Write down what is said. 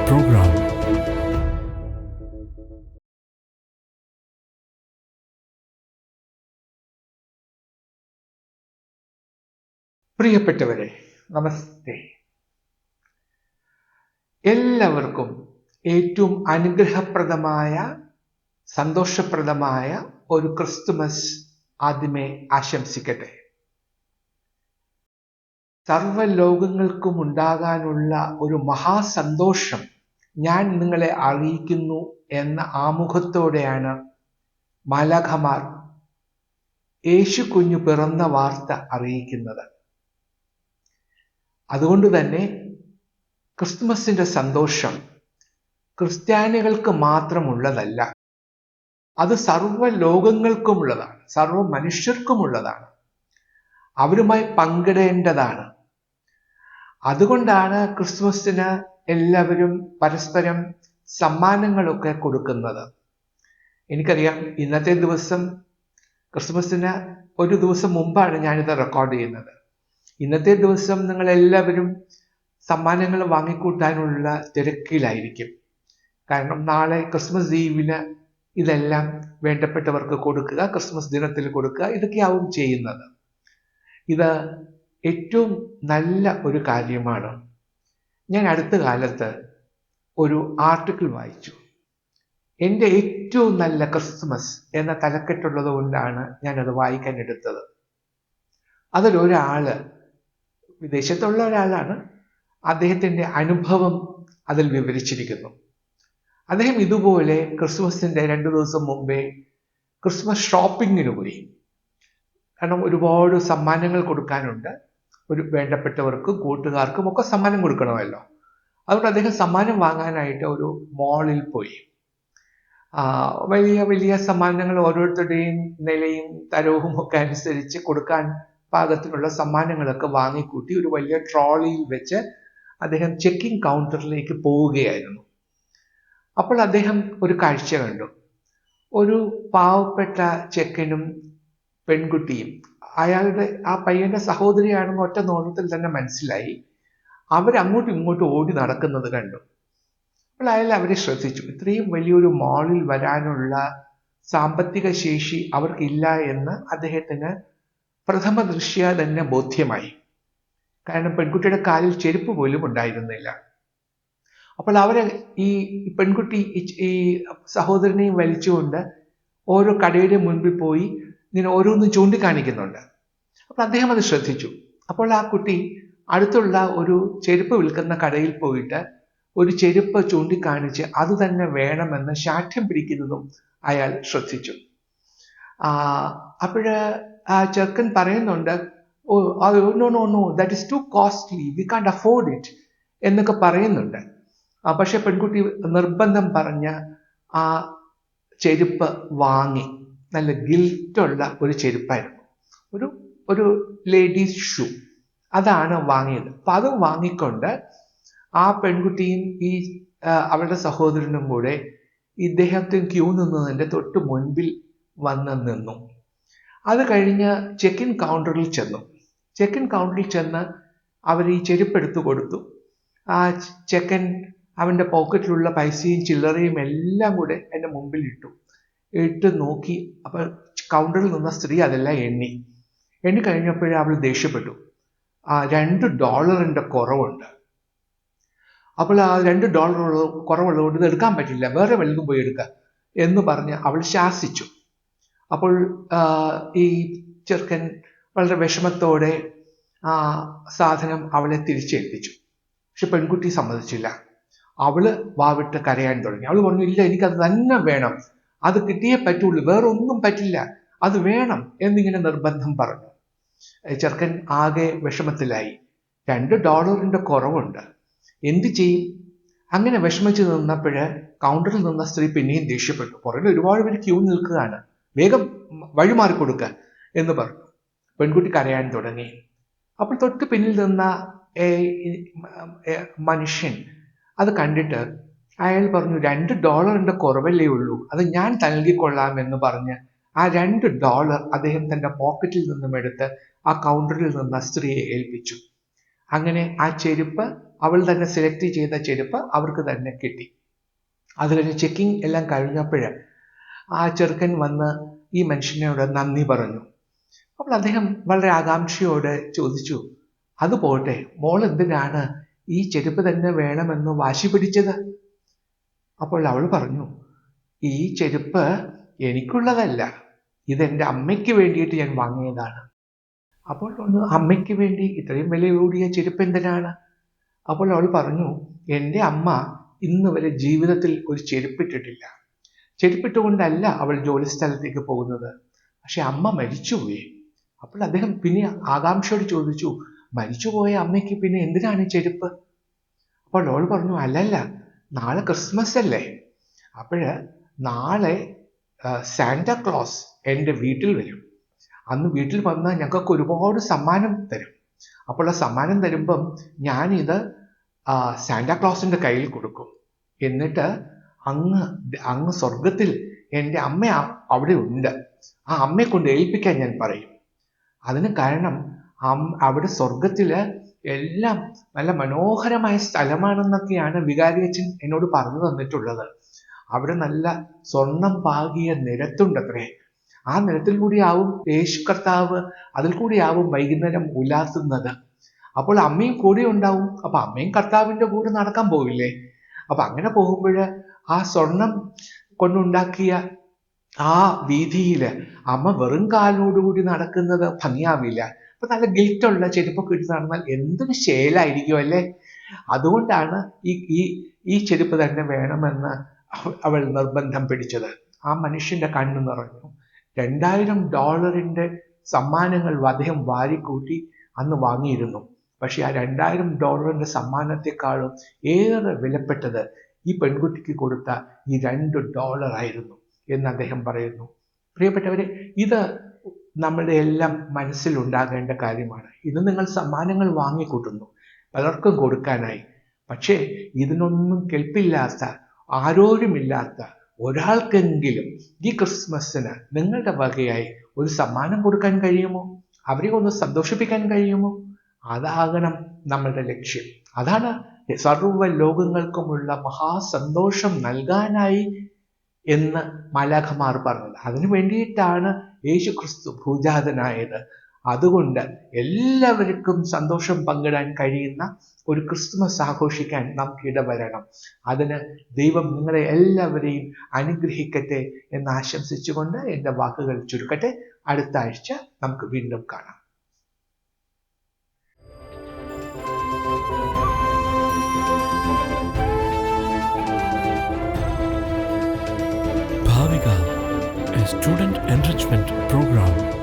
program. പ്രിയപ്പെട്ടവരെ, നമസ്തേ. എല്ലാവർക്കും ഏറ്റവും അനുഗ്രഹപ്രദമായ സന്തോഷപ്രദമായ ഒരു ക്രിസ്തുമസ് ആദ്യമേ ആശംസിക്കട്ടെ. സർവ്വലോകങ്ങൾക്കും ഉണ്ടാകാനുള്ള ഒരു മഹാസന്തോഷം ഞാൻ നിങ്ങളെ അറിയിക്കുന്നു എന്ന ആമുഖത്തോടെയാണ് മാലാഖമാർ യേശു കുഞ്ഞു പിറന്ന വാർത്ത അറിയിക്കുന്നത്. അതുകൊണ്ട് തന്നെ ക്രിസ്തുമസിന്റെ സന്തോഷം ക്രിസ്ത്യാനികൾക്ക് മാത്രമുള്ളതല്ല, അത് സർവ്വലോകങ്ങൾക്കുമുള്ളതാണ്, സർവ്വ മനുഷ്യർക്കുമുള്ളതാണ്, അവരുമായി പങ്കിടേണ്ടതാണ്. അതുകൊണ്ടാണ് ക്രിസ്തുമസിന് എല്ലാവരും പരസ്പരം സമ്മാനങ്ങളൊക്കെ കൊടുക്കുന്നത്. എനിക്കറിയാം, ഇന്നത്തെ ദിവസം ക്രിസ്തുമസിന് ഒരു ദിവസം മുമ്പാണ് ഞാനിത് റെക്കോർഡ് ചെയ്യുന്നത്. ഇന്നത്തെ ദിവസം നിങ്ങൾ എല്ലാവരും സമ്മാനങ്ങൾ വാങ്ങിക്കൂട്ടാനുള്ള തിരക്കിലായിരിക്കും. കാരണം നാളെ ക്രിസ്മസ് ഈവിന് ഇതെല്ലാം വേണ്ടപ്പെട്ടവർക്ക് കൊടുക്കുക, ക്രിസ്മസ് ദിനത്തിൽ കൊടുക്കുക, ഇതൊക്കെയാവും ചെയ്യുന്നത്. ഇത് ഏറ്റവും നല്ല ഒരു കാര്യമാണ്. ഞാൻ അടുത്ത കാലത്ത് ഒരു ആർട്ടിക്കിൾ വായിച്ചു. എൻ്റെ ഏറ്റവും നല്ല ക്രിസ്മസ് എന്ന തലക്കെട്ടുള്ളത് കൊണ്ടാണ് ഞാനത് വായിക്കാൻ എടുത്തത്. അതിലൊരാള്, വിദേശത്തുള്ള ഒരാളാണ്, അദ്ദേഹത്തിൻ്റെ അനുഭവം അതിൽ വിവരിച്ചിരിക്കുന്നു. അദ്ദേഹം ഇതുപോലെ ക്രിസ്മസിൻ്റെ 2 ദിവസം മുമ്പേ ക്രിസ്മസ് ഷോപ്പിങ്ങിന് പോയി. കാരണം ഒരുപാട് സമ്മാനങ്ങൾ കൊടുക്കാനുണ്ട്, ഒരു വേണ്ടപ്പെട്ടവർക്കും കൂട്ടുകാർക്കും ഒക്കെ സമ്മാനം കൊടുക്കണമല്ലോ. അതുകൊണ്ട് അദ്ദേഹം സമ്മാനം വാങ്ങാനായിട്ട് ഒരു മോളിൽ പോയി. വലിയ വലിയ സമ്മാനങ്ങൾ ഓരോരുത്തരുടെയും നിലയും തരവും ഒക്കെ അനുസരിച്ച് കൊടുക്കാൻ പാകത്തിനുള്ള സമ്മാനങ്ങളൊക്കെ വാങ്ങിക്കൂട്ടി ഒരു വലിയ ട്രോളിയിൽ വെച്ച് അദ്ദേഹം ചെക്കിംഗ് കൗണ്ടറിലേക്ക് പോവുകയായിരുന്നു. അപ്പോൾ അദ്ദേഹം ഒരു കാഴ്ച കണ്ടു. ഒരു പാവപ്പെട്ട ചെക്കനും പെൺകുട്ടിയും, ആ പയ്യന്റെ സഹോദരിയാണെന്ന് ഒറ്റ നോട്ടത്തിൽ തന്നെ മനസ്സിലായി. അവരങ്ങോട്ടും ഇങ്ങോട്ടും ഓടി നടക്കുന്നത് കണ്ടു. അപ്പോൾ അയാൾ അവരെ ശ്രദ്ധിച്ചു. ഇത്രയും വലിയൊരു മാളിൽ വരാനുള്ള സാമ്പത്തിക ശേഷി അവർക്കില്ല എന്ന് അദ്ദേഹത്തിന് പ്രഥമ ദൃഷ്ട്യാ തന്നെ ബോധ്യമായി. കാരണം പെൺകുട്ടിയുടെ കാലിൽ ചെരുപ്പ് പോലും ഉണ്ടായിരുന്നില്ല. അപ്പോൾ അവരെ ഈ പെൺകുട്ടി ഈ സഹോദരനെയും വലിച്ചുകൊണ്ട് ഓരോ കടയുടെ മുൻപിൽ പോയി ഇങ്ങനെ ഓരോന്നും ചൂണ്ടിക്കാണിക്കുന്നുണ്ട്. അപ്പോൾ അദ്ദേഹം അത് ശ്രദ്ധിച്ചു. അപ്പോൾ ആ കുട്ടി അടുത്തുള്ള ഒരു ചെരുപ്പ് വിൽക്കുന്ന കടയിൽ പോയിട്ട് ഒരു ചെരുപ്പ് ചൂണ്ടിക്കാണിച്ച് അത് തന്നെ വേണമെന്ന് ശാഠ്യം പിടിക്കുന്നതും അയാൾ ശ്രദ്ധിച്ചു. അപ്പോഴ് ആ ചെറുക്കൻ പറയുന്നുണ്ട്, no that is too costly, we can't afford it എന്നൊക്കെ പറയുന്നുണ്ട്. പക്ഷെ പെൺകുട്ടി നിർബന്ധം പറഞ്ഞ് ആ ചെരുപ്പ് വാങ്ങി. നല്ല ഗിൽറ്റുള്ള ഒരു ചെരുപ്പായിരുന്നു, ഒരു ലേഡീസ് ഷൂ. അതാണ് വാങ്ങിയത്. അപ്പം അത് വാങ്ങിക്കൊണ്ട് ആ പെൺകുട്ടിയും ഈ അവളുടെ സഹോദരനും കൂടെ ഇദ്ദേഹത്തിന് ക്യൂ നിന്നതിൻ്റെ തൊട്ട് മുൻപിൽ വന്ന് നിന്നു. അത് കഴിഞ്ഞ് ചെക്കിൻ കൗണ്ടറിൽ ചെന്നു. ചെക്കിൻ കൗണ്ടറിൽ ചെന്ന് അവർ ഈ ചെരുപ്പെടുത്തു കൊടുത്തു. ആ ചെക്കൻ അവൻ്റെ പോക്കറ്റിലുള്ള പൈസയും ചില്ലറയും എല്ലാം കൂടെ എൻ്റെ മുമ്പിൽ ഇട്ട് നോക്കി. അപ്പോൾ കൗണ്ടറിൽ നിന്ന സ്ത്രീ അതെല്ലാം എണ്ണി കഴിഞ്ഞപ്പോഴേ അവൾ ദേഷ്യപ്പെട്ടു. $2 കുറവുണ്ട്. അപ്പോൾ ആ $2 കുറവുള്ളതുകൊണ്ട് ഇത് എടുക്കാൻ പറ്റില്ല, വേറെ വല്ലതും പോയി എടുക്കുക എന്ന് പറഞ്ഞ് അവൾ ശാസിച്ചു. അപ്പോൾ ഈ ചെറുക്കൻ വളരെ വിഷമത്തോടെ ആ സാധനം അവളെ തിരിച്ചേൽപ്പിച്ചു. പക്ഷെ പെൺകുട്ടി സമ്മതിച്ചില്ല. അവള് വാവിട്ട് കരയാൻ തുടങ്ങി. അവൾ പറഞ്ഞു, ഇല്ല, എനിക്കത് തന്നെ വേണം, അത് കിട്ടിയേ പറ്റുള്ളൂ, വേറെ ഒന്നും പറ്റില്ല, അത് വേണം എന്നിങ്ങനെ നിർബന്ധം പറഞ്ഞു. ചെറുക്കൻ ആകെ വിഷമത്തിലായി. $2 കുറവുണ്ട്, എന്ത് ചെയ്യും? അങ്ങനെ വിഷമിച്ച് നിന്നപ്പോഴ് കൗണ്ടറിൽ നിന്ന സ്ത്രീ പിന്നെയും ദേഷ്യപ്പെട്ടു. പുറകിൽ ഒരുപാട് പേര് ക്യൂ നിൽക്കുകയാണ്, വേഗം വഴിമാറി കൊടുക്കുക എന്ന് പറഞ്ഞു. പെൺകുട്ടി കരയാൻ തുടങ്ങി. അപ്പോൾ തൊട്ട് പിന്നിൽ നിന്ന മനുഷ്യൻ അത് കണ്ടിട്ട് അയാൾ പറഞ്ഞു, $2 കുറവല്ലേ ഉള്ളൂ, അത് ഞാൻ നൽകിക്കൊള്ളാം എന്ന് പറഞ്ഞ് ആ $2 അദ്ദേഹം തൻ്റെ പോക്കറ്റിൽ നിന്നും എടുത്ത് ആ കൗണ്ടറിൽ നിന്ന് സ്ത്രീയെ ഏൽപ്പിച്ചു. അങ്ങനെ ആ ചെരുപ്പ് അവൾ തന്നെ സെലക്ട് ചെയ്ത ചെരുപ്പ് അവർക്ക് തന്നെ കിട്ടി. അത് കഴിഞ്ഞ് ചെക്കിങ് എല്ലാം കഴിഞ്ഞപ്പോൾ ആ ചെറുക്കൻ വന്ന് ഈ മനുഷ്യനോട് നന്ദി പറഞ്ഞു. അപ്പോൾ അദ്ദേഹം വളരെ ആകാംക്ഷയോടെ ചോദിച്ചു, അത് പോട്ടെ, മോൾ എന്തിനാണ് ഈ ചെരുപ്പ് തന്നെ വേണമെന്ന് വാശി പിടിച്ചത്? അപ്പോൾ അവൾ പറഞ്ഞു, ഈ ചെരുപ്പ് എനിക്കുള്ളതല്ല, ഇതെൻ്റെ അമ്മയ്ക്ക് വേണ്ടിയിട്ട് ഞാൻ വാങ്ങിയതാണ്. അപ്പോൾ അമ്മയ്ക്ക് വേണ്ടി ഇത്രയും വില കൂടിയ ചെരുപ്പ് എന്തിനാണ്? അപ്പോൾ അവൾ പറഞ്ഞു, എൻ്റെ അമ്മ ഇന്ന് വരെ ജീവിതത്തിൽ ഒരു ചെരുപ്പിട്ടിട്ടില്ല. ചെരുപ്പിട്ടുകൊണ്ടല്ല അവൾ ജോലി സ്ഥലത്തേക്ക് പോകുന്നത്, പക്ഷെ അമ്മ മരിച്ചുപോയി. അപ്പോൾ അദ്ദേഹം പിന്നെ ആകാംക്ഷയോട് ചോദിച്ചു, മരിച്ചുപോയ അമ്മയ്ക്ക് പിന്നെ എന്തിനാണ് ചെരുപ്പ്? അപ്പോൾ അവൾ പറഞ്ഞു, അല്ലല്ല, നാളെ ക്രിസ്മസ് അല്ലേ, അപ്പോഴ് നാളെ സാന്റാക്ലോസ് എൻ്റെ വീട്ടിൽ വരും. അന്ന് വീട്ടിൽ വന്നാൽ ഞങ്ങൾക്ക് ഒരുപാട് സമ്മാനം തരും. അപ്പോൾ ആ സമ്മാനം തരുമ്പം ഞാനിത് സാന്റാക്ലോസിൻ്റെ കയ്യിൽ കൊടുക്കും. എന്നിട്ട് അങ്ങ് സ്വർഗത്തിൽ എൻ്റെ അമ്മ അവിടെ ഉണ്ട്, ആ അമ്മയെ കൊണ്ട് ഏൽപ്പിക്കാൻ ഞാൻ പറയും. അതിന് കാരണം അവിടെ സ്വർഗത്തില് എല്ലാം നല്ല മനോഹരമായ സ്ഥലമാണെന്നൊക്കെയാണ് വികാരിയച്ഛൻ എന്നോട് പറഞ്ഞു തന്നിട്ടുള്ളത്. അവിടെ നല്ല സ്വർണം പാകിയ നിരത്തുണ്ടത്രേ. ആ നിരത്തിൽ കൂടിയാവും യേശു കർത്താവ്, അതിൽ കൂടിയാവും വൈകുന്നേരം ഉലാത്തുന്നത്. അപ്പോൾ അമ്മയും കൂടെ ഉണ്ടാവും. അപ്പൊ അമ്മയും കർത്താവിൻ്റെ കൂടെ നടക്കാൻ പോവില്ലേ? അപ്പൊ അങ്ങനെ പോകുമ്പോൾ ആ സ്വർണം കൊണ്ടുണ്ടാക്കിയ ആ വീതിയില് അമ്മ വെറും കാലോടുകൂടി നടക്കുന്നത് ഭംഗിയാവില്ല. അപ്പൊ നല്ല ഗിൽറ്റുള്ള ചെരുപ്പൊക്കെ ഇട്ട് നടന്നാൽ എന്തൊരു ശേലായിരിക്കും അല്ലേ? അതുകൊണ്ടാണ് ഈ ചെരുപ്പ് തന്നെ വേണമെന്ന് അവൾ നിർബന്ധം പിടിച്ചത്. ആ മനുഷ്യന്റെ കണ്ണു നിറഞ്ഞു. $2000 സമ്മാനങ്ങൾ അദ്ദേഹം വാരിക്കൂട്ടി അന്ന് വാങ്ങിയിരുന്നു. പക്ഷെ ആ $2000 സമ്മാനത്തെക്കാളും ഏറെ വിലപ്പെട്ടത് ഈ പെൺകുട്ടിക്ക് കൊടുത്ത ഈ $2 ആയിരുന്നു എന്ന് അദ്ദേഹം പറയുന്നു. പ്രിയപ്പെട്ടവരെ, ഇത് നമ്മുടെ എല്ലാം മനസ്സിലുണ്ടാകേണ്ട കാര്യമാണ്. ഇത് നിങ്ങൾ സമ്മാനങ്ങൾ വാങ്ങിക്കൂട്ടുന്നു പലർക്കും കൊടുക്കാനായി. പക്ഷേ ഇതിനൊന്നും കെൽപ്പില്ലാത്ത, ആരോരുമില്ലാത്ത ഒരാൾക്കെങ്കിലും ഈ ക്രിസ്മസിന് നിങ്ങളുടെ വകയായി ഒരു സമ്മാനം കൊടുക്കാൻ കഴിയുമോ? അവരെ ഒന്ന് സന്തോഷിപ്പിക്കാൻ കഴിയുമോ? അതാകണം നമ്മളുടെ ലക്ഷ്യം. അതാണ് സർവ്വ ലോകങ്ങൾക്കുമുള്ള മഹാസന്തോഷം നൽകാനായി എന്ന് മാലാഖമാർ പറഞ്ഞത്. അതിനു വേണ്ടിയിട്ടാണ് യേശു ക്രിസ്തു ഭൂജാതനായത്. അതുകൊണ്ട് എല്ലാവർക്കും സന്തോഷം പങ്കിടാൻ കഴിയുന്ന ഒരു ക്രിസ്മസ് ആഘോഷിക്കാൻ നമുക്ക് ഇടവരണം. അതിന് ദൈവം നിങ്ങളെ എല്ലാവരെയും അനുഗ്രഹിക്കട്ടെ എന്ന് ആശംസിച്ചുകൊണ്ട് എൻ്റെ വാക്കുകൾ ചുരുക്കട്ടെ. അടുത്ത ആഴ്ച നമുക്ക് വീണ്ടും കാണാം. Bhavika, a student enrichment program.